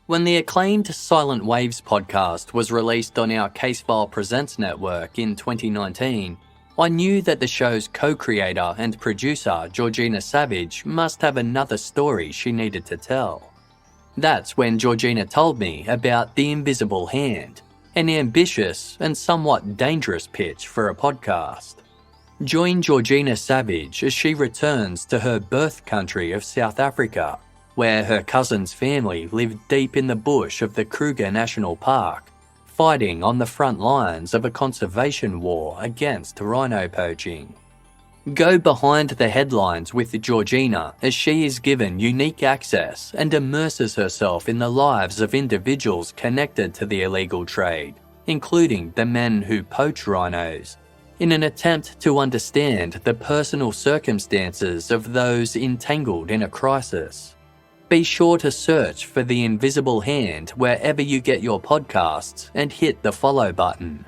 When the acclaimed Silent Waves podcast was released on our Casefile Presents network in 2019, I knew that the show's co-creator and producer, Georgina Savage, must have another story she needed to tell. That's when Georgina told me about The Invisible Hand, an ambitious and somewhat dangerous pitch for a podcast. Join Georgina Savage as she returns to her birth country of South Africa, where her cousin's family lived deep in the bush of the Kruger National Park, fighting on the front lines of a conservation war against rhino poaching. Go behind the headlines with Georgina as she is given unique access and immerses herself in the lives of individuals connected to the illegal trade, including the men who poach rhinos, in an attempt to understand the personal circumstances of those entangled in a crisis. Be sure to search for The Invisible Hand wherever you get your podcasts and hit the follow button.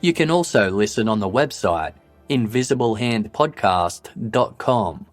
You can also listen on the website invisiblehandpodcast.com.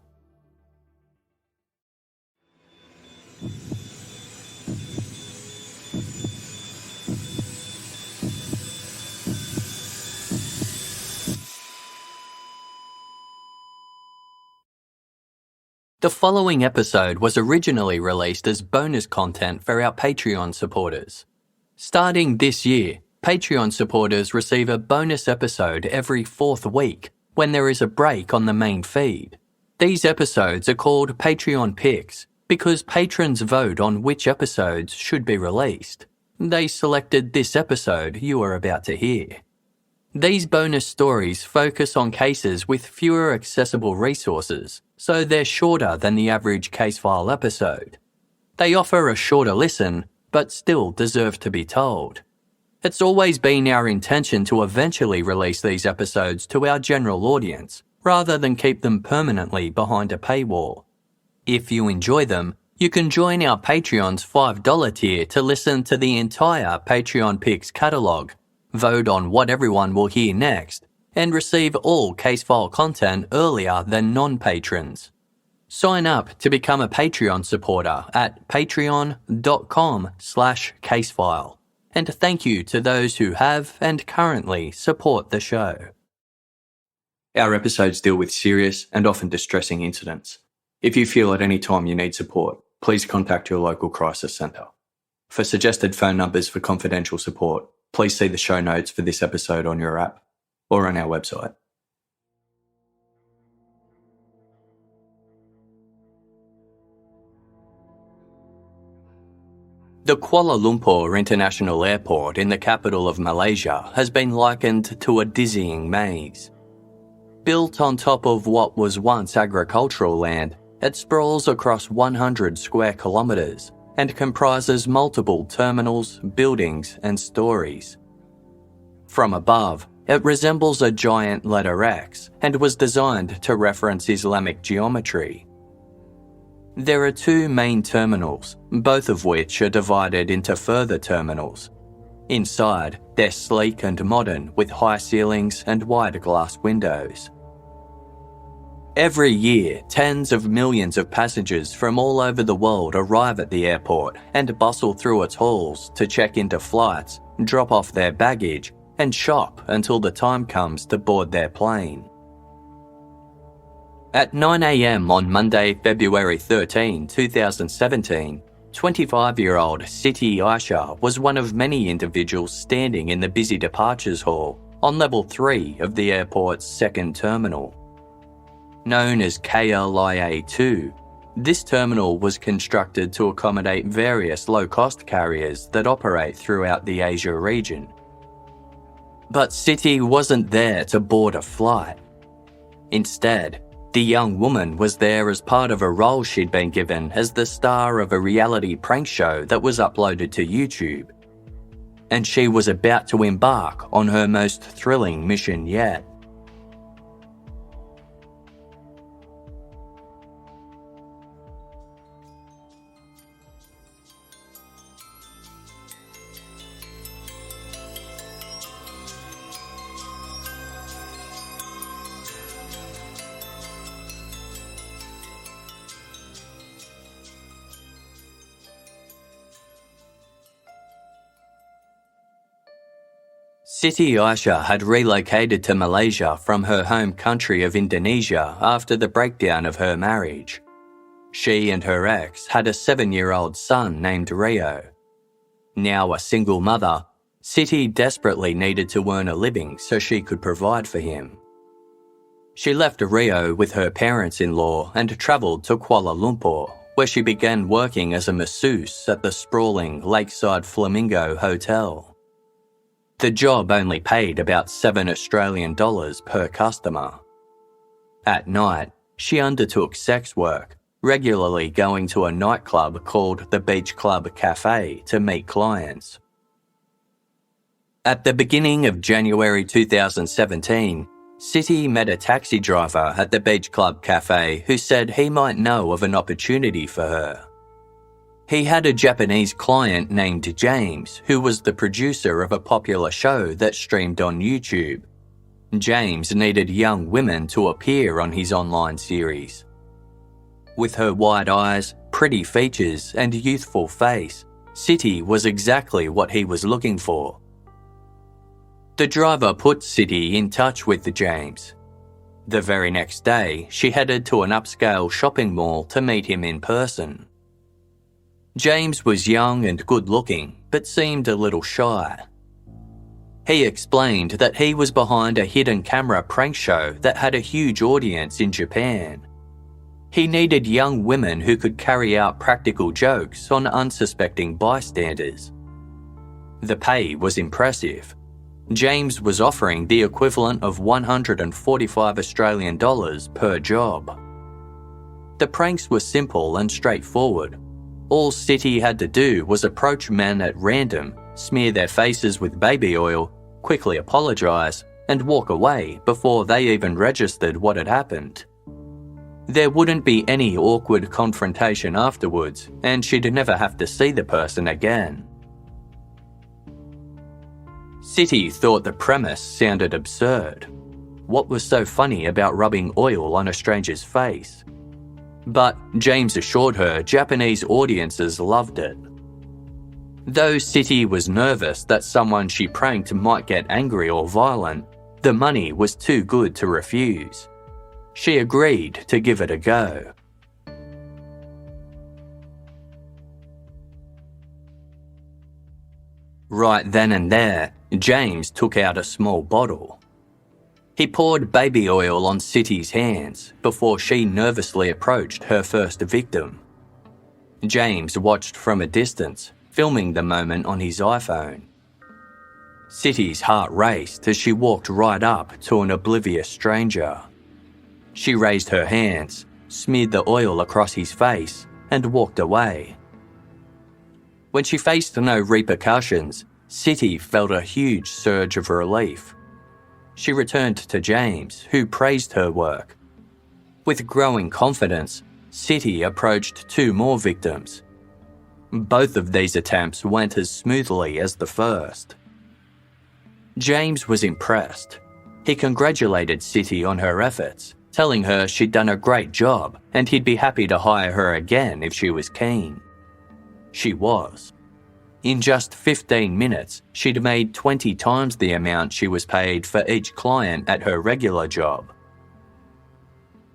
The following episode was originally released as bonus content for our Patreon supporters. Starting this year, Patreon supporters receive a bonus episode every 4th week when there is a break on the main feed. These episodes are called Patreon Picks because patrons vote on which episodes should be released. They selected this episode you are about to hear. These bonus stories focus on cases with fewer accessible resources, so they're shorter than the average Casefile episode. They offer a shorter listen, but still deserve to be told. It's always been our intention to eventually release these episodes to our general audience, rather than keep them permanently behind a paywall. If you enjoy them, you can join our Patreon's $5 tier to listen to the entire Patreon Picks catalogue, vote on what everyone will hear next, and receive all Casefile content earlier than non-patrons. Sign up to become a Patreon supporter at patreon.com/casefile. And thank you to those who have and currently support the show. Our episodes deal with serious and often distressing incidents. If you feel at any time you need support, please contact your local crisis centre. For suggested phone numbers for confidential support, please see the show notes for this episode on your app or on our website. The Kuala Lumpur International Airport in the capital of Malaysia has been likened to a dizzying maze. Built on top of what was once agricultural land, it sprawls across 100 square kilometres and comprises multiple terminals, buildings and stories. From above, it resembles a giant letter X and was designed to reference Islamic geometry. There are 2 main terminals, both of which are divided into further terminals. Inside, they're sleek and modern with high ceilings and wide glass windows. Every year, tens of millions of passengers from all over the world arrive at the airport and bustle through its halls to check into flights, drop off their baggage, and shop until the time comes to board their plane. At 9 a.m. on Monday, February 13, 2017, 25-year-old Siti Aisyah was one of many individuals standing in the busy departures hall on level 3 of the airport's second terminal. Known as KLIA-2, this terminal was constructed to accommodate various low-cost carriers that operate throughout the Asia region. But Siti wasn't there to board a flight. Instead, the young woman was there as part of a role she'd been given as the star of a reality prank show that was uploaded to YouTube. And she was about to embark on her most thrilling mission yet. Siti Aisyah had relocated to Malaysia from her home country of Indonesia after the breakdown of her marriage. She and her ex had a 7-year-old son named Rio. Now a single mother, Siti desperately needed to earn a living so she could provide for him. She left Rio with her parents-in-law and travelled to Kuala Lumpur, where she began working as a masseuse at the sprawling Lakeside Flamingo Hotel. The job only paid about $7 per customer. At night, she undertook sex work, regularly going to a nightclub called the Beach Club Cafe to meet clients. At the beginning of January 2017, Siti met a taxi driver at the Beach Club Cafe who said he might know of an opportunity for her. He had a Japanese client named James, who was the producer of a popular show that streamed on YouTube. James needed young women to appear on his online series. With her wide eyes, pretty features, and youthful face, Siti was exactly what he was looking for. The driver put Siti in touch with James. The very next day, she headed to an upscale shopping mall to meet him in person. James was young and good-looking, but seemed a little shy. He explained that he was behind a hidden camera prank show that had a huge audience in Japan. He needed young women who could carry out practical jokes on unsuspecting bystanders. The pay was impressive. James was offering the equivalent of $145 per job. The pranks were simple and straightforward. All Siti had to do was approach men at random, smear their faces with baby oil, quickly apologise, and walk away before they even registered what had happened. There wouldn't be any awkward confrontation afterwards, and she'd never have to see the person again. Siti thought the premise sounded absurd. What was so funny about rubbing oil on a stranger's face? But James assured her Japanese audiences loved it. Though Siti was nervous that someone she pranked might get angry or violent, the money was too good to refuse. She agreed to give it a go. Right then and there, James took out a small bottle. He poured baby oil on Siti's hands before she nervously approached her first victim. James watched from a distance, filming the moment on his iPhone. Siti's heart raced as she walked right up to an oblivious stranger. She raised her hands, smeared the oil across his face, and walked away. When she faced no repercussions, Siti felt a huge surge of relief. She returned to James, who praised her work. With growing confidence, Siti approached 2 more victims. Both of these attempts went as smoothly as the first. James was impressed. He congratulated Siti on her efforts, telling her she'd done a great job and he'd be happy to hire her again if she was keen. She was. In just 15 minutes, she'd made 20 times the amount she was paid for each client at her regular job.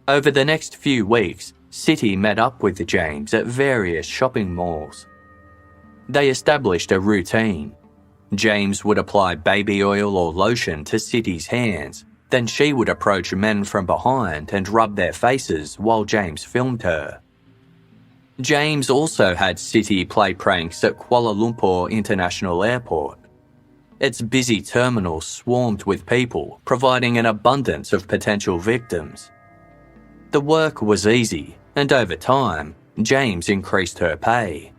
Over the next few weeks, Siti met up with James at various shopping malls. They established a routine. James would apply baby oil or lotion to Siti's hands, then she would approach men from behind and rub their faces while James filmed her. James also had Siti play pranks at Kuala Lumpur International Airport. Its busy terminal swarmed with people, providing an abundance of potential victims. The work was easy, and over time, James increased her pay.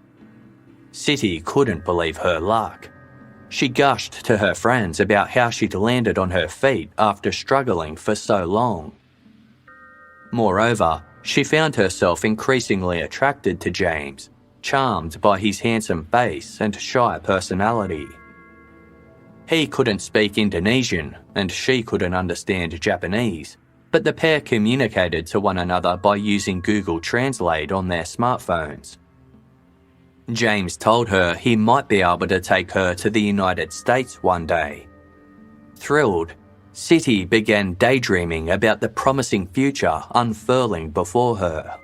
Siti couldn't believe her luck. She gushed to her friends about how she'd landed on her feet after struggling for so long. Moreover, she found herself increasingly attracted to James, charmed by his handsome face and shy personality. He couldn't speak Indonesian and she couldn't understand Japanese, but the pair communicated to one another by using Google Translate on their smartphones. James told her he might be able to take her to the United States one day. Thrilled, Siti began daydreaming about the promising future unfurling before her.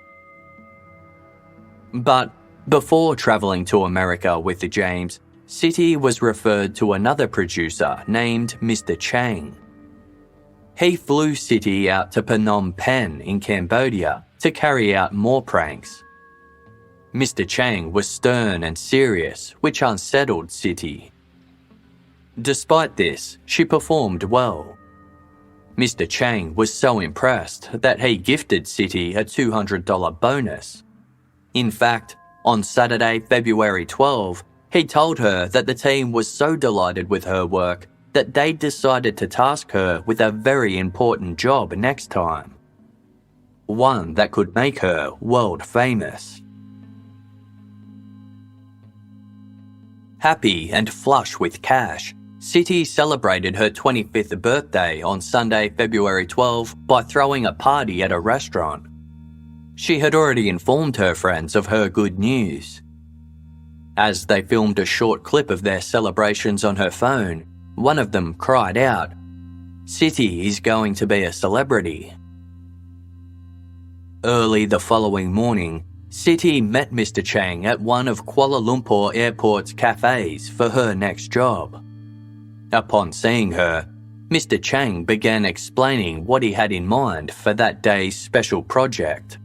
But before travelling to America with James, Siti was referred to another producer named Mr. Chang. He flew Siti out to Phnom Penh in Cambodia to carry out more pranks. Mr. Chang was stern and serious, which unsettled Siti. Despite this, she performed well. Mr. Chang was so impressed that he gifted Siti a $200 bonus. In fact, on Saturday, February 12, he told her that the team was so delighted with her work that they decided to task her with a very important job next time. One that could make her world famous. Happy and flush with cash, Siti celebrated her 25th birthday on Sunday, February 12 by throwing a party at a restaurant. She had already informed her friends of her good news. As they filmed a short clip of their celebrations on her phone, one of them cried out, "Siti is going to be a celebrity." Early the following morning, Siti met Mr. Chang at one of Kuala Lumpur Airport's cafes for her next job. Upon seeing her, Mr. Chang began explaining what he had in mind for that day's special project.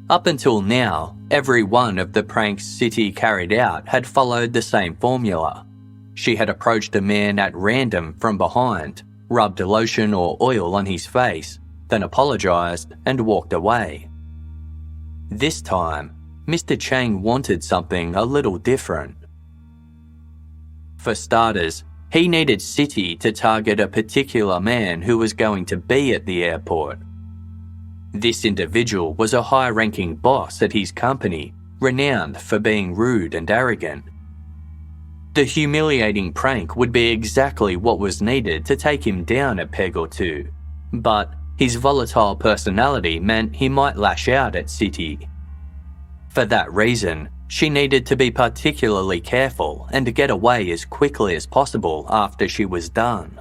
Up until now, every one of the pranks Siti carried out had followed the same formula. She had approached a man at random from behind, rubbed lotion or oil on his face, then apologised and walked away. This time, Mr. Chang wanted something a little different. For starters, he needed Siti to target a particular man who was going to be at the airport. This individual was a high-ranking boss at his company, renowned for being rude and arrogant. The humiliating prank would be exactly what was needed to take him down a peg or two, but his volatile personality meant he might lash out at Siti. For that reason, she needed to be particularly careful and get away as quickly as possible after she was done.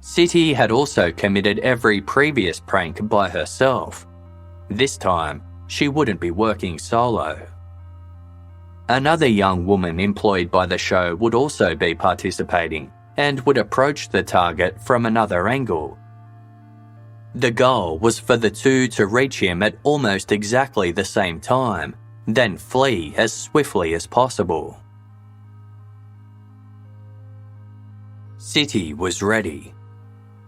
Siti had also committed every previous prank by herself. This time, she wouldn't be working solo. Another young woman employed by the show would also be participating and would approach the target from another angle. The goal was for the two to reach him at almost exactly the same time, then flee as swiftly as possible. Siti was ready.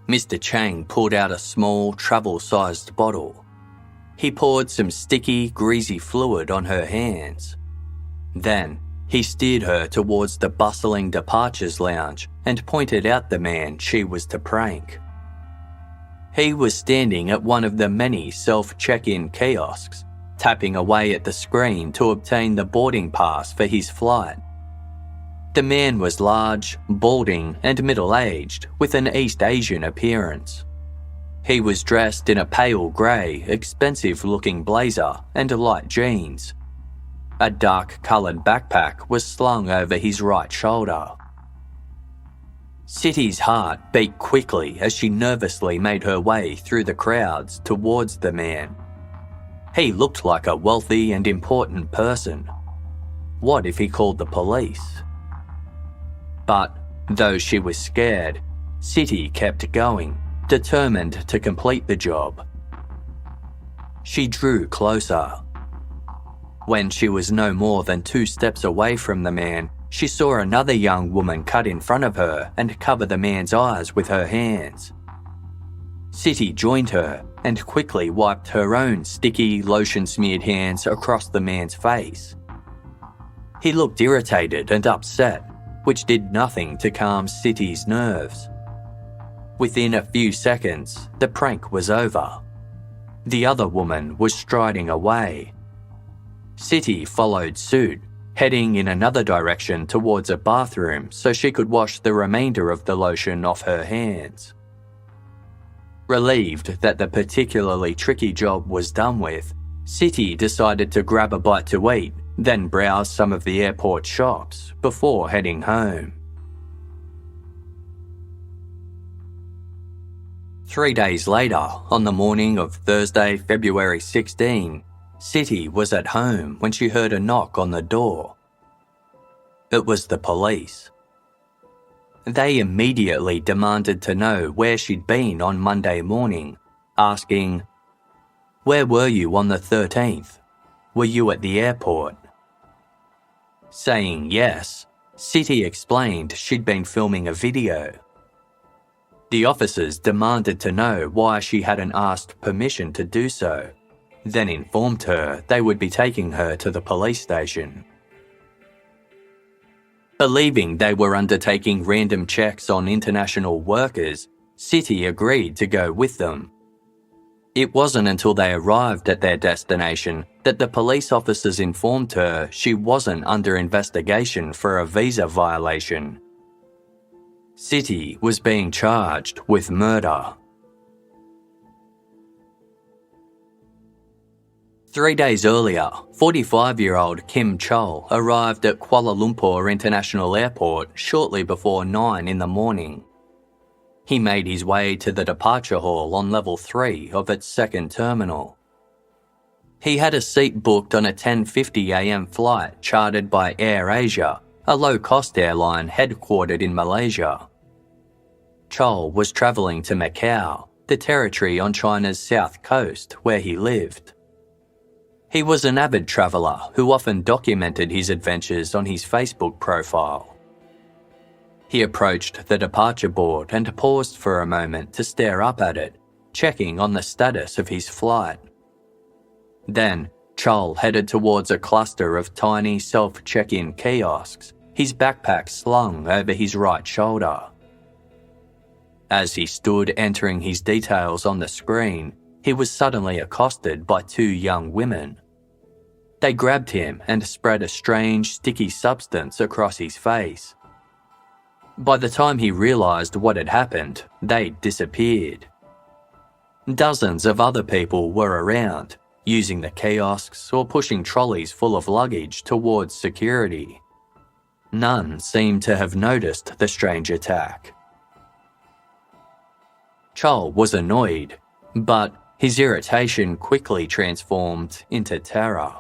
Mr. Chang pulled out a small, travel-sized bottle. He poured some sticky, greasy fluid on her hands. Then, he steered her towards the bustling departures lounge and pointed out the man she was to prank. He was standing at one of the many self-check-in kiosks, tapping away at the screen to obtain the boarding pass for his flight. The man was large, balding, and middle-aged, with an East Asian appearance. He was dressed in a pale grey, expensive-looking blazer and light jeans. A dark-coloured backpack was slung over his right shoulder. Siti's heart beat quickly as she nervously made her way through the crowds towards the man. He looked like a wealthy and important person. What if he called the police? But, though she was scared, Siti kept going, determined to complete the job. She drew closer. When she was no more than 2 steps away from the man, she saw another young woman cut in front of her and cover the man's eyes with her hands. Siti joined her and quickly wiped her own sticky, lotion-smeared hands across the man's face. He looked irritated and upset, which did nothing to calm Siti's nerves. Within a few seconds, the prank was over. The other woman was striding away. Siti followed suit, heading in another direction towards a bathroom so she could wash the remainder of the lotion off her hands. Relieved that the particularly tricky job was done with, Siti decided to grab a bite to eat, then browse some of the airport shops before heading home. 3 days later, on the morning of Thursday, February 16, Siti was at home when she heard a knock on the door. It was the police. They immediately demanded to know where she'd been on Monday morning, asking, "Where were you on the 13th? Were you at the airport?" Saying yes, Siti explained she'd been filming a video. The officers demanded to know why she hadn't asked permission to do so, then informed her they would be taking her to the police station. Believing they were undertaking random checks on international workers, Siti agreed to go with them. It wasn't until they arrived at their destination that the police officers informed her she wasn't under investigation for a visa violation. Siti was being charged with murder. 3 days earlier, 45-year-old Kim Chol arrived at Kuala Lumpur International Airport shortly before 9 in the morning. He made his way to the departure hall on level 3 of its second terminal. He had a seat booked on a 10:50 a.m. flight chartered by Aisyah, a low-cost airline headquartered in Malaysia. Chol was travelling to Macau, the territory on China's south coast where he lived. He was an avid traveller who often documented his adventures on his Facebook profile. He approached the departure board and paused for a moment to stare up at it, checking on the status of his flight. Then, Chol headed towards a cluster of tiny self-check-in kiosks, his backpack slung over his right shoulder. As he stood entering his details on the screen, he was suddenly accosted by 2 young women. They grabbed him and spread a strange, sticky substance across his face. By the time he realised what had happened, they'd disappeared. Dozens of other people were around, using the kiosks or pushing trolleys full of luggage towards security. None seemed to have noticed the strange attack. Chol was annoyed, but his irritation quickly transformed into terror.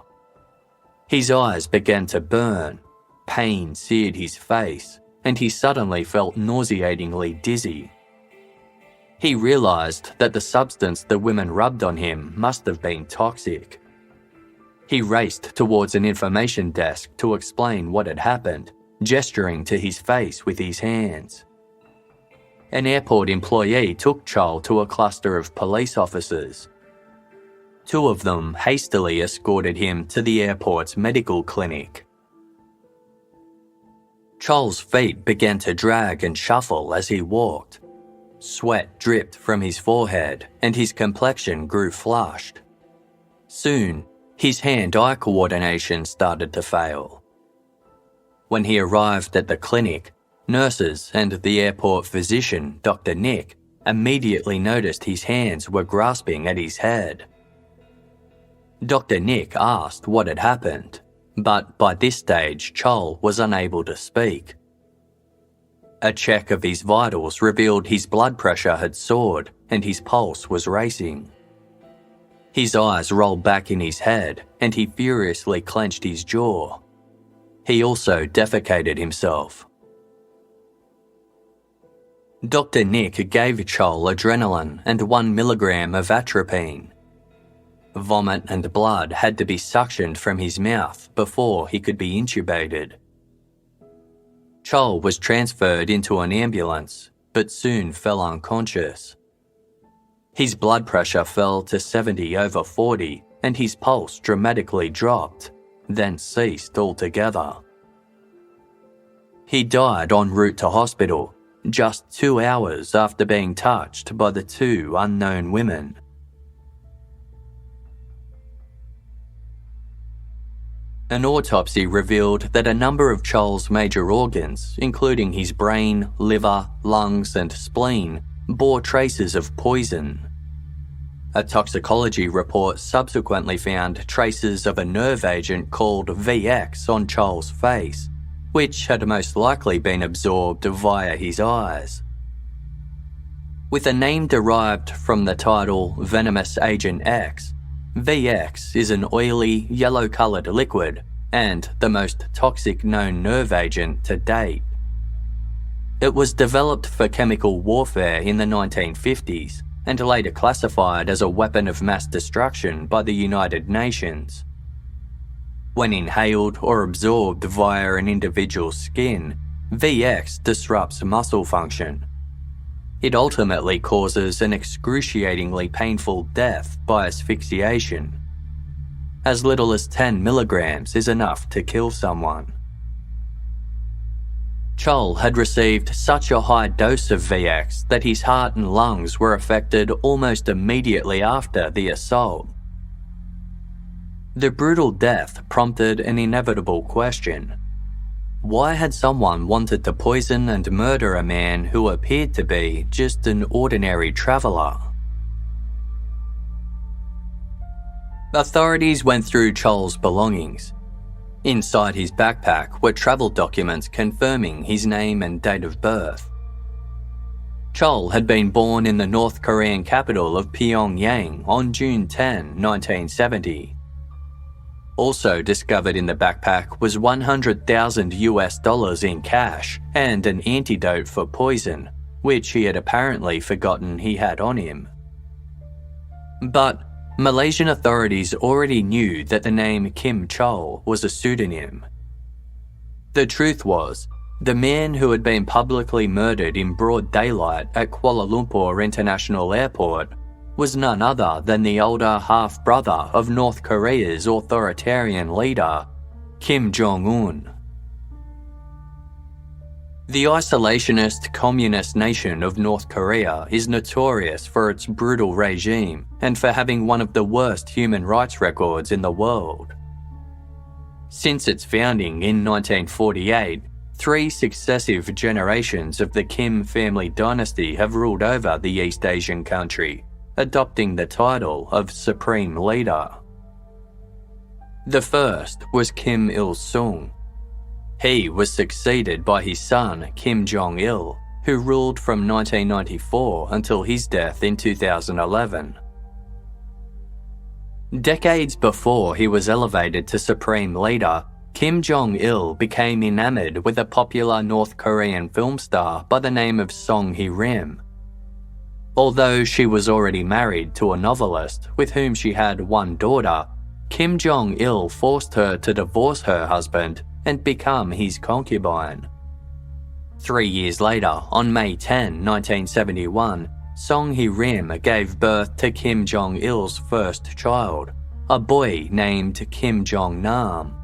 His eyes began to burn, pain seared his face, and he suddenly felt nauseatingly dizzy. He realised that the substance the women rubbed on him must have been toxic. He raced towards an information desk to explain what had happened, gesturing to his face with his hands. An airport employee took Chol to a cluster of police officers. 2 of them hastily escorted him to the airport's medical clinic. Chol's feet began to drag and shuffle as he walked. Sweat dripped from his forehead and his complexion grew flushed. Soon, his hand-eye coordination started to fail. When he arrived at the clinic, nurses and the airport physician, Dr. Nick, immediately noticed his hands were grasping at his head. Dr. Nick asked what had happened, but by this stage Chol was unable to speak. A check of his vitals revealed his blood pressure had soared and his pulse was racing. His eyes rolled back in his head and he furiously clenched his jaw. He also defecated himself. Dr. Nick gave Chol adrenaline and 1 milligram of atropine. Vomit and blood had to be suctioned from his mouth before he could be intubated. Chol was transferred into an ambulance, but soon fell unconscious. His blood pressure fell to 70/40 and his pulse dramatically dropped, then ceased altogether. He died en route to hospital, just 2 hours after being touched by the 2 unknown women. An autopsy revealed that a number of Chol's major organs, including his brain, liver, lungs and spleen, bore traces of poison. A toxicology report subsequently found traces of a nerve agent called VX on Chol's face, which had most likely been absorbed via his eyes. With a name derived from the title Venomous Agent X, VX is an oily, yellow-coloured liquid and the most toxic known nerve agent to date. It was developed for chemical warfare in the 1950s and later classified as a weapon of mass destruction by the United Nations. When inhaled or absorbed via an individual's skin, VX disrupts muscle function. It ultimately causes an excruciatingly painful death by asphyxiation. As little as 10 milligrams is enough to kill someone. Chol had received such a high dose of VX that his heart and lungs were affected almost immediately after the assault. The brutal death prompted an inevitable question. Why had someone wanted to poison and murder a man who appeared to be just an ordinary traveller? Authorities went through Chol's belongings. Inside his backpack were travel documents confirming his name and date of birth. Chol had been born in the North Korean capital of Pyongyang on June 10, 1970. Also discovered in the backpack was $100,000 in cash and an antidote for poison, which he had apparently forgotten he had on him. But Malaysian authorities already knew that the name Kim Chol was a pseudonym. The truth was, the man who had been publicly murdered in broad daylight at Kuala Lumpur International Airport was none other than the older half-brother of North Korea's authoritarian leader, Kim Jong-un. The isolationist communist nation of North Korea is notorious for its brutal regime and for having one of the worst human rights records in the world. Since its founding in 1948, 3 successive generations of the Kim family dynasty have ruled over the East Asian country, adopting the title of Supreme Leader. The first was Kim Il-sung. He was succeeded by his son Kim Jong-il, who ruled from 1994 until his death in 2011. Decades before he was elevated to Supreme Leader, Kim Jong-il became enamored with a popular North Korean film star by the name of Song Hye-rim. Although she was already married to a novelist with whom she had one daughter, Kim Jong-il forced her to divorce her husband and become his concubine. 3 years later, on May 10, 1971, Song Hye-rim gave birth to Kim Jong-il's first child, a boy named Kim Jong-nam.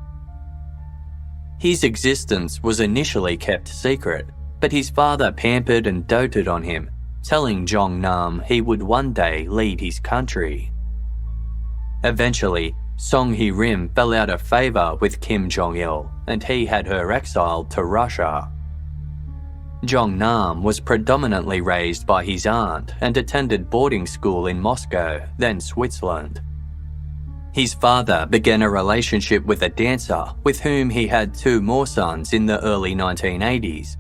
His existence was initially kept secret, but his father pampered and doted on him, telling Jong-nam he would one day lead his country. Eventually, Song Hye-rim fell out of favour with Kim Jong-il, and he had her exiled to Russia. Jong-nam was predominantly raised by his aunt and attended boarding school in Moscow, then Switzerland. His father began a relationship with a dancer with whom he had 2 more sons in the early 1980s.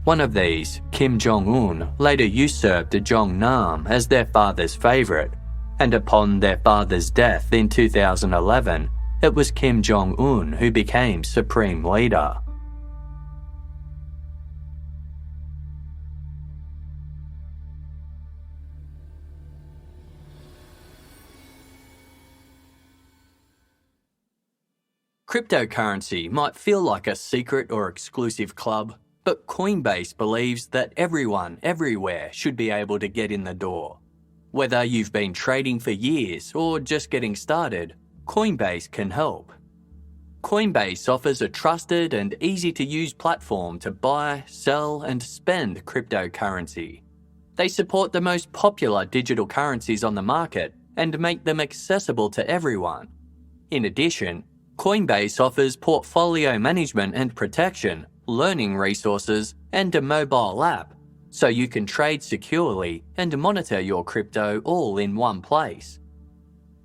One of these, Kim Jong-un, later usurped Jong-nam as their father's favourite, and upon their father's death in 2011, it was Kim Jong-un who became Supreme Leader. Cryptocurrency might feel like a secret or exclusive club, but Coinbase believes that everyone, everywhere should be able to get in the door. Whether you've been trading for years or just getting started, Coinbase can help. Coinbase offers a trusted and easy-to-use platform to buy, sell, and spend cryptocurrency. They support the most popular digital currencies on the market and make them accessible to everyone. In addition, Coinbase offers portfolio management and protection, learning resources, and a mobile app, so you can trade securely and monitor your crypto all in one place.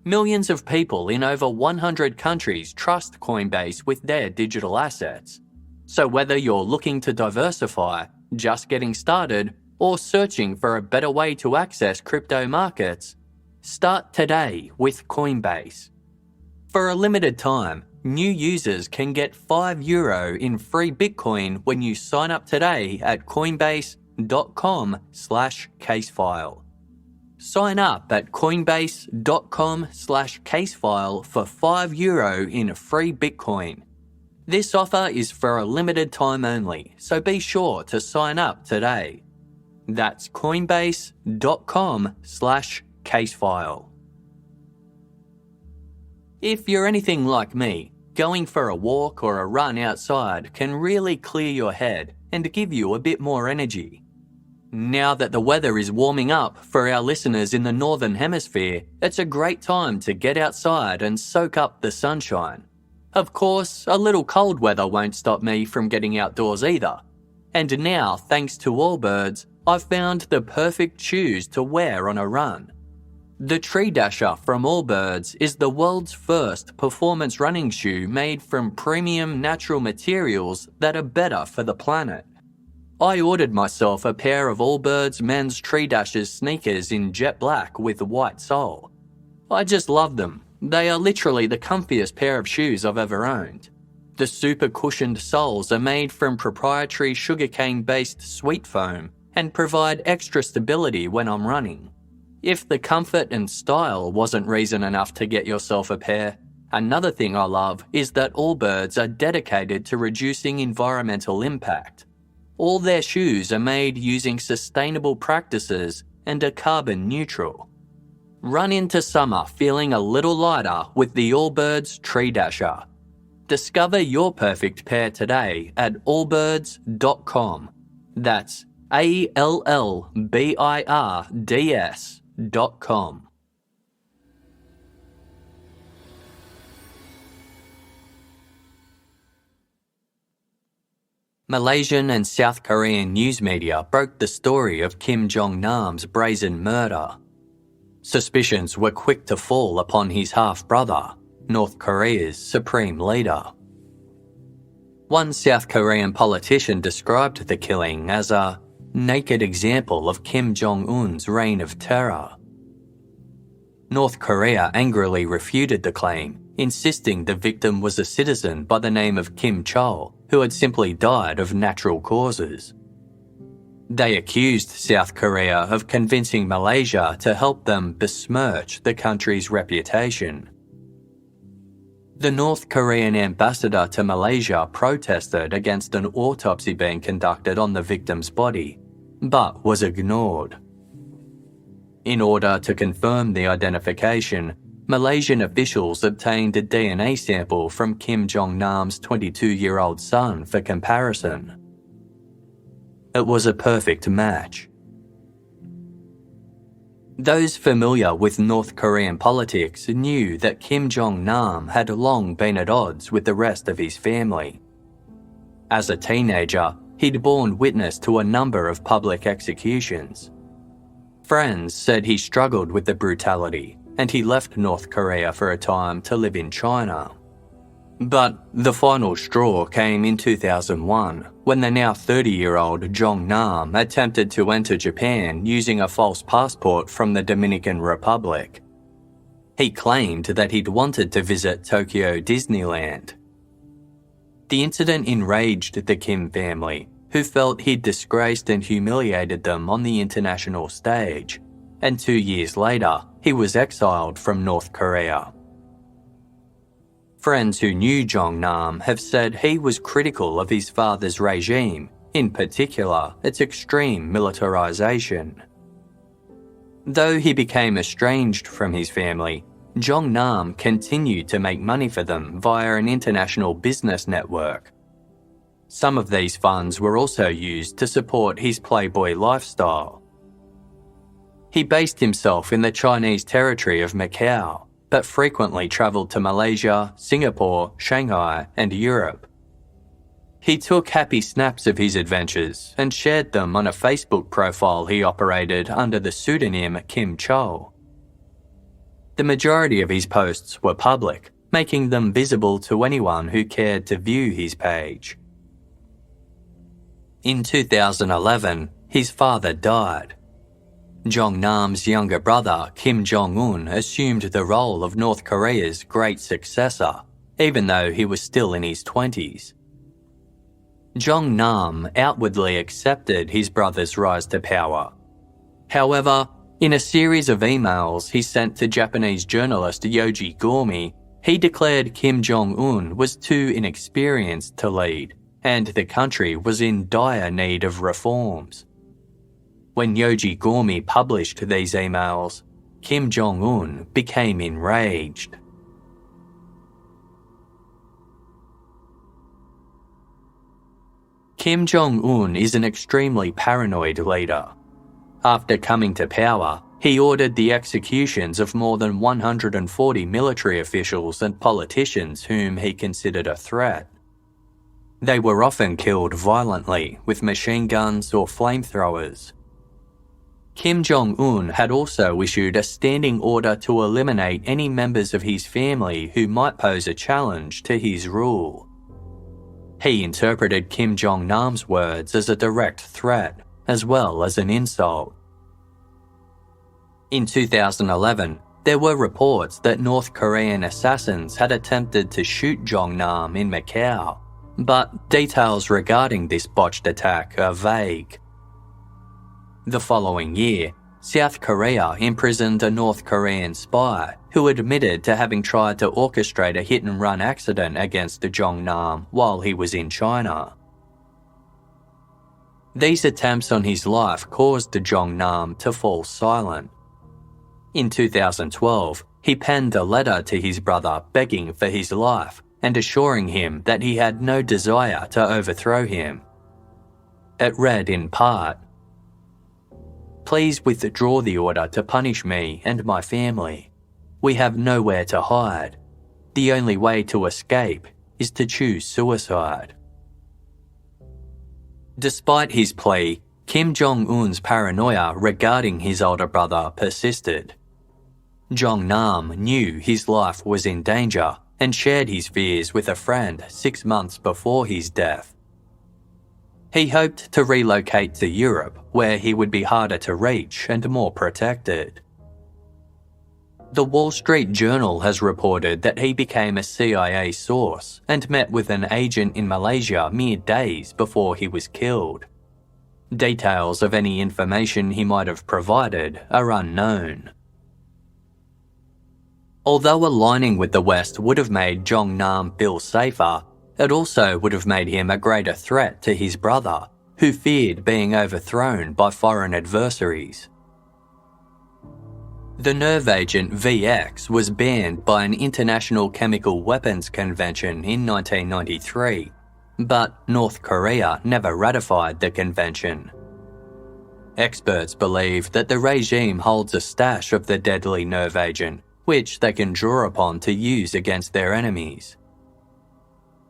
Millions of people in over 100 countries trust Coinbase with their digital assets. So whether you're looking to diversify, just getting started, or searching for a better way to access crypto markets? Start today with Coinbase. For a limited time, new users can get €5 in free Bitcoin when you sign up today at coinbase.com/casefile. Sign up at coinbase.com/casefile for €5 in free Bitcoin. This offer is for a limited time only, so be sure to sign up today. That's coinbase.com/casefile. If you're anything like me, going for a walk or a run outside can really clear your head and give you a bit more energy. Now that the weather is warming up for our listeners in the Northern Hemisphere, it's a great time to get outside and soak up the sunshine. Of course, a little cold weather won't stop me from getting outdoors either. And now, thanks to Allbirds, I've found the perfect shoes to wear on a run. The Tree Dasher from Allbirds is the world's first performance running shoe made from premium natural materials that are better for the planet. I ordered myself a pair of Allbirds men's Tree Dashers sneakers in jet black with white sole. I just love them. They are literally the comfiest pair of shoes I've ever owned. The super cushioned soles are made from proprietary sugarcane-based sweet foam and provide extra stability when I'm running. If the comfort and style wasn't reason enough to get yourself a pair, another thing I love is that Allbirds are dedicated to reducing environmental impact. All their shoes are made using sustainable practices and are carbon neutral. Run into summer feeling a little lighter with the Allbirds Tree Dasher. Discover your perfect pair today at allbirds.com. That's ALLBIRDS.com. Malaysian and South Korean news media broke the story of Kim Jong-nam's brazen murder. Suspicions were quick to fall upon his half-brother, North Korea's supreme leader. One South Korean politician described the killing as a naked example of Kim Jong-un's reign of terror. North Korea angrily refuted the claim, insisting the victim was a citizen by the name of Kim Chol, who had simply died of natural causes. They accused South Korea of convincing Malaysia to help them besmirch the country's reputation. The North Korean ambassador to Malaysia protested against an autopsy being conducted on the victim's body, but was ignored. In order to confirm the identification, Malaysian officials obtained a DNA sample from Kim Jong-nam's 22-year-old son for comparison. It was a perfect match. Those familiar with North Korean politics knew that Kim Jong-nam had long been at odds with the rest of his family. As a teenager, he'd borne witness to a number of public executions. Friends said he struggled with the brutality, and he left North Korea for a time to live in China. But the final straw came in 2001, when the now 30-year-old Jong-nam attempted to enter Japan using a false passport from the Dominican Republic. He claimed that he'd wanted to visit Tokyo Disneyland. The incident enraged the Kim family, who felt he'd disgraced and humiliated them on the international stage, and 2 years later, he was exiled from North Korea. Friends who knew Jong-nam have said he was critical of his father's regime, in particular its extreme militarization. Though he became estranged from his family, Jong-nam continued to make money for them via an international business network. Some of these funds were also used to support his playboy lifestyle. He based himself in the Chinese territory of Macau, but frequently travelled to Malaysia, Singapore, Shanghai, and Europe. He took happy snaps of his adventures and shared them on a Facebook profile he operated under the pseudonym Kim Chol. The majority of his posts were public, making them visible to anyone who cared to view his page. In 2011, his father died. Jong-nam's younger brother, Kim Jong-un, assumed the role of North Korea's great successor, even though he was still in his 20s. Jong-nam outwardly accepted his brother's rise to power. However, in a series of emails he sent to Japanese journalist Yoji Gormi, he declared Kim Jong-un was too inexperienced to lead, and the country was in dire need of reforms. When Yoji Gormi published these emails, Kim Jong-un became enraged. Kim Jong-un is an extremely paranoid leader. After coming to power, he ordered the executions of more than 140 military officials and politicians whom he considered a threat. They were often killed violently with machine guns or flamethrowers. Kim Jong-un had also issued a standing order to eliminate any members of his family who might pose a challenge to his rule. He interpreted Kim Jong-nam's words as a direct threat, as well as an insult. In 2011, there were reports that North Korean assassins had attempted to shoot Jong-nam in Macau, but details regarding this botched attack are vague. The following year, South Korea imprisoned a North Korean spy who admitted to having tried to orchestrate a hit-and-run accident against Jong-nam while he was in China. These attempts on his life caused Jong-nam to fall silent. In 2012, he penned a letter to his brother begging for his life and assuring him that he had no desire to overthrow him. It read in part, "Please withdraw the order to punish me and my family. We have nowhere to hide. The only way to escape is to choose suicide." Despite his plea, Kim Jong-un's paranoia regarding his older brother persisted. Jong-nam knew his life was in danger and shared his fears with a friend 6 months before his death. He hoped to relocate to Europe, where he would be harder to reach and more protected. The Wall Street Journal has reported that he became a CIA source and met with an agent in Malaysia mere days before he was killed. Details of any information he might have provided are unknown. Although aligning with the West would have made Jong-nam feel safer, it also would have made him a greater threat to his brother, who feared being overthrown by foreign adversaries. The nerve agent VX was banned by an International Chemical Weapons Convention in 1993, but North Korea never ratified the convention. Experts believe that the regime holds a stash of the deadly nerve agent, which they can draw upon to use against their enemies.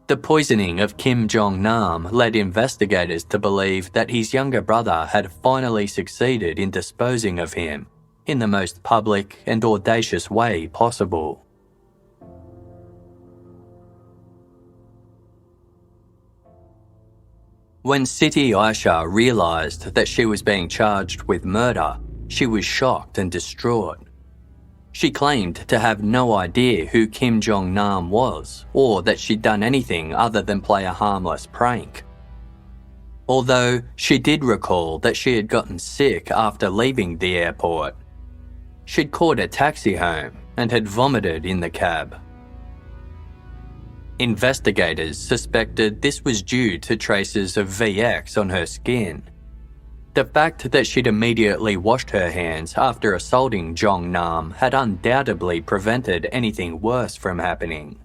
The poisoning of Kim Jong-nam led investigators to believe that his younger brother had finally succeeded in disposing of him in the most public and audacious way possible. When Siti Aisyah realised that she was being charged with murder, she was shocked and distraught. She claimed to have no idea who Kim Jong-nam was, or that she'd done anything other than play a harmless prank. Although she did recall that she had gotten sick after leaving the airport. She'd caught a taxi home and had vomited in the cab. Investigators suspected this was due to traces of VX on her skin. The fact that she'd immediately washed her hands after assaulting Jong-nam had undoubtedly prevented anything worse from happening.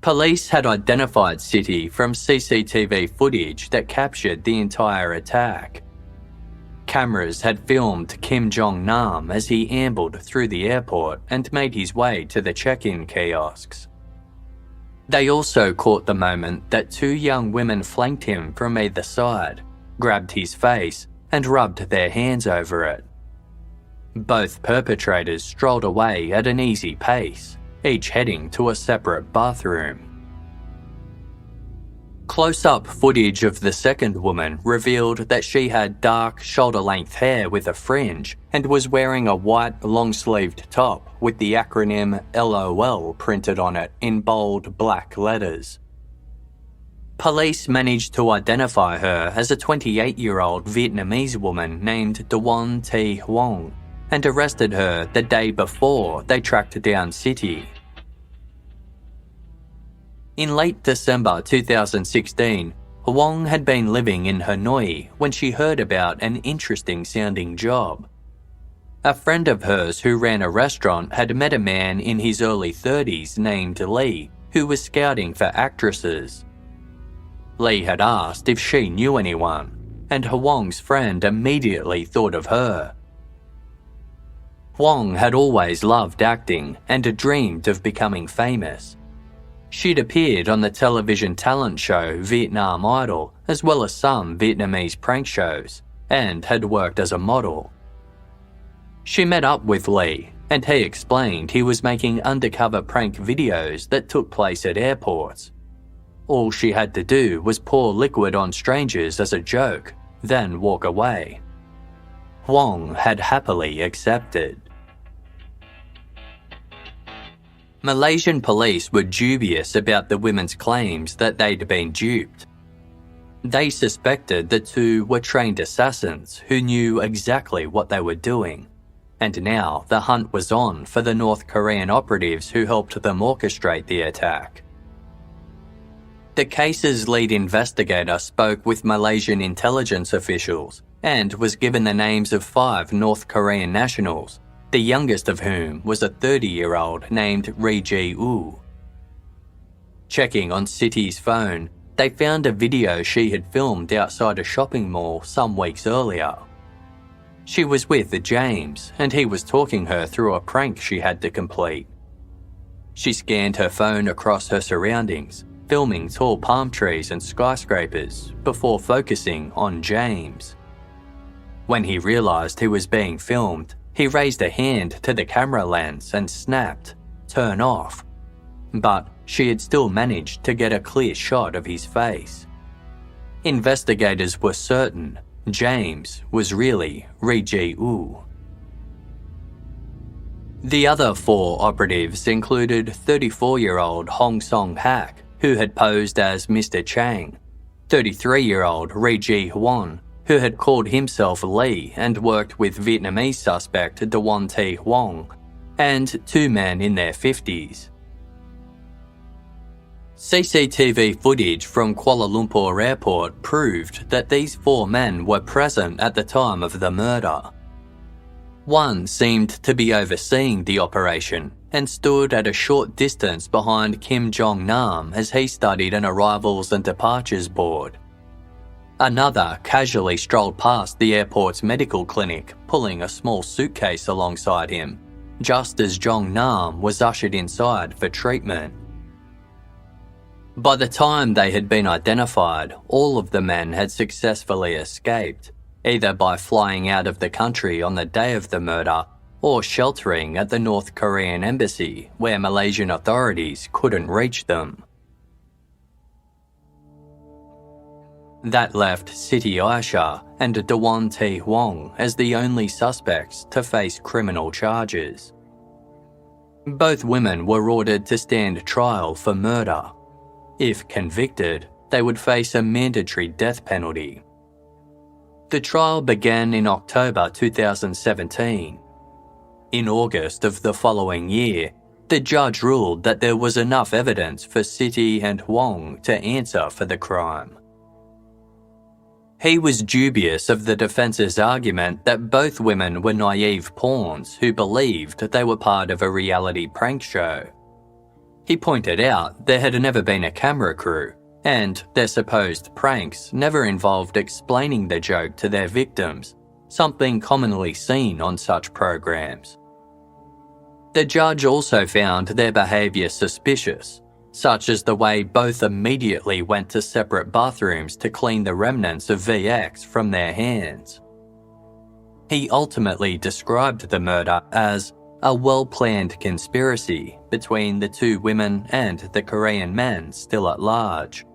Police had identified Siti from CCTV footage that captured the entire attack. Cameras had filmed Kim Jong-nam as he ambled through the airport and made his way to the check-in kiosks. They also caught the moment that 2 young women flanked him from either side, grabbed his face, and rubbed their hands over it. Both perpetrators strolled away at an easy pace, each heading to a separate bathroom. Close-up footage of the second woman revealed that she had dark, shoulder-length hair with a fringe and was wearing a white, long-sleeved top with the acronym LOL printed on it in bold black letters. Police managed to identify her as a 28-year-old Vietnamese woman named Doan Huong and arrested her the day before they tracked down Siti. In late December 2016, Huong had been living in Hanoi when she heard about an interesting-sounding job. A friend of hers who ran a restaurant had met a man in his early 30s named Lee, who was scouting for actresses. Lee had asked if she knew anyone, and Huong's friend immediately thought of her. Huong had always loved acting and dreamed of becoming famous. She'd appeared on the television talent show Vietnam Idol, as well as some Vietnamese prank shows, and had worked as a model. She met up with Lee, and he explained he was making undercover prank videos that took place at airports. All she had to do was pour liquid on strangers as a joke, then walk away. Huong had happily accepted. Malaysian police were dubious about the women's claims that they'd been duped. They suspected the two were trained assassins who knew exactly what they were doing, and now the hunt was on for the North Korean operatives who helped them orchestrate the attack. The case's lead investigator spoke with Malaysian intelligence officials and was given the names of 5 North Korean nationals, the youngest of whom was a 30-year-old named Ri U. Checking on Siti's phone, they found a video she had filmed outside a shopping mall some weeks earlier. She was with James, and he was talking her through a prank she had to complete. She scanned her phone across her surroundings, filming tall palm trees and skyscrapers before focusing on James. When he realised he was being filmed, he raised a hand to the camera lens and snapped, "Turn off." But she had still managed to get a clear shot of his face. Investigators were certain James was really Ri U. The other 4 operatives included 34-year-old Hong Song Hak, who had posed as Mr. Chang, 33-year-old Ri Huan, who had called himself Lee and worked with Vietnamese suspect Doan Huong, and 2 men in their 50s. CCTV footage from Kuala Lumpur Airport proved that these 4 men were present at the time of the murder. One seemed to be overseeing the operation and stood at a short distance behind Kim Jong-nam as he studied an arrivals and departures board. Another casually strolled past the airport's medical clinic, pulling a small suitcase alongside him, just as Jong-nam was ushered inside for treatment. By the time they had been identified, all of the men had successfully escaped, either by flying out of the country on the day of the murder or sheltering at the North Korean embassy where Malaysian authorities couldn't reach them. That left Siti Aisyah and Doan Huong as the only suspects to face criminal charges. Both women were ordered to stand trial for murder. If convicted, they would face a mandatory death penalty. The trial began in October 2017. In August of the following year, the judge ruled that there was enough evidence for Siti and Huong to answer for the crime. He was dubious of the defence's argument that both women were naive pawns who believed they were part of a reality prank show. He pointed out there had never been a camera crew, and their supposed pranks never involved explaining the joke to their victims, something commonly seen on such programs. The judge also found their behaviour suspicious, such as the way both immediately went to separate bathrooms to clean the remnants of VX from their hands. He ultimately described the murder as a well-planned conspiracy between the 2 women and the Korean men still at large.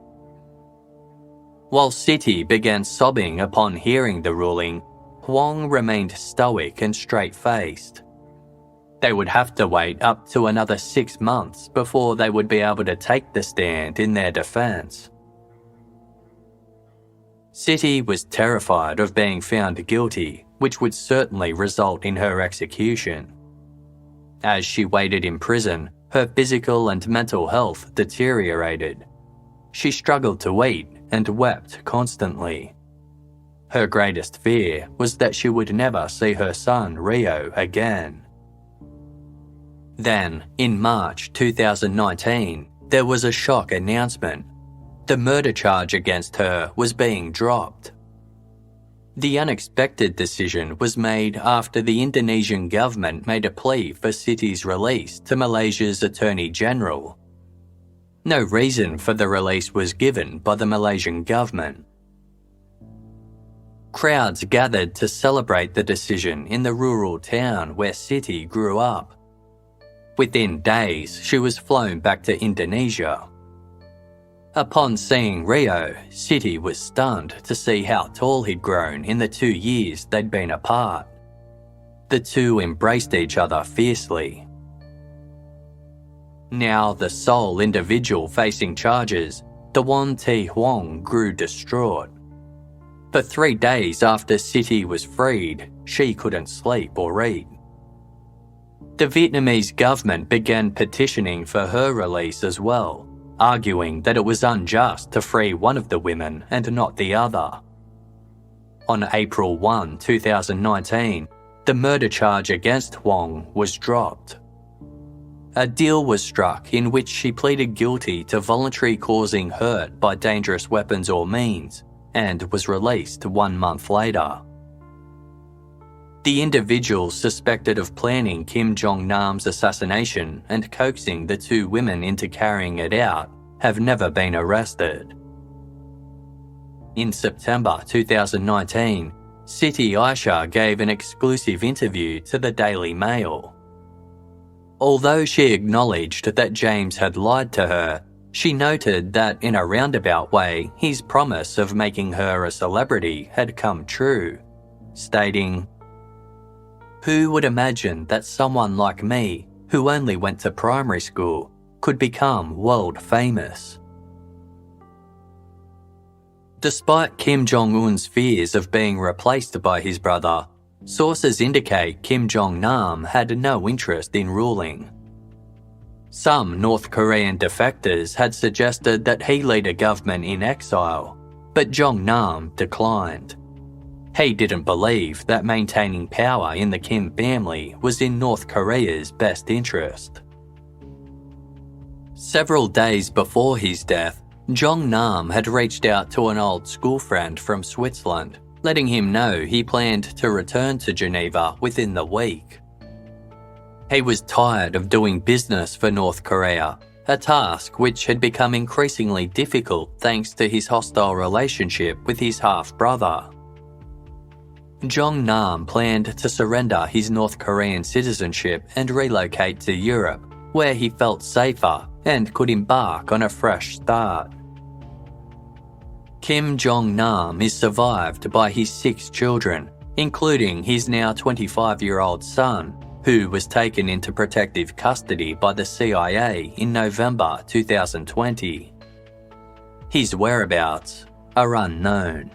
While Siti began sobbing upon hearing the ruling, Huong remained stoic and straight-faced. They would have to wait up to another 6 months before they would be able to take the stand in their defense. Siti was terrified of being found guilty, which would certainly result in her execution. As she waited in prison, her physical and mental health deteriorated. She struggled to eat and wept constantly. Her greatest fear was that she would never see her son Rio again. Then, in March 2019, there was a shock announcement. The murder charge against her was being dropped. The unexpected decision was made after the Indonesian government made a plea for Siti's release to Malaysia's Attorney General. No reason for the release was given by the Malaysian government. Crowds gathered to celebrate the decision in the rural town where Siti grew up. Within days, she was flown back to Indonesia. Upon seeing Rio, Siti was stunned to see how tall he'd grown in the 2 years they'd been apart. The two embraced each other fiercely. Now the sole individual facing charges, Doan Huong grew distraught. For 3 days after Siti was freed, she couldn't sleep or eat. The Vietnamese government began petitioning for her release as well, arguing that it was unjust to free one of the women and not the other. On April 1, 2019, the murder charge against Huong was dropped. A deal was struck in which she pleaded guilty to voluntary causing hurt by dangerous weapons or means and was released 1 month later. The individuals suspected of planning Kim Jong-nam's assassination and coaxing the 2 women into carrying it out have never been arrested. In September 2019, Siti Aisyah gave an exclusive interview to the Daily Mail. Although she acknowledged that James had lied to her, she noted that in a roundabout way his promise of making her a celebrity had come true, stating, "Who would imagine that someone like me, who only went to primary school, could become world famous?" Despite Kim Jong-un's fears of being replaced by his brother, sources indicate Kim Jong-nam had no interest in ruling. Some North Korean defectors had suggested that he lead a government in exile, but Jong-nam declined. He didn't believe that maintaining power in the Kim family was in North Korea's best interest. Several days before his death, Jong-nam had reached out to an old school friend from Switzerland, letting him know he planned to return to Geneva within the week. He was tired of doing business for North Korea, a task which had become increasingly difficult thanks to his hostile relationship with his half-brother. Jong-nam planned to surrender his North Korean citizenship and relocate to Europe, where he felt safer and could embark on a fresh start. Kim Jong-nam is survived by his 6 children, including his now 25-year-old son, who was taken into protective custody by the CIA in November 2020. His whereabouts are unknown.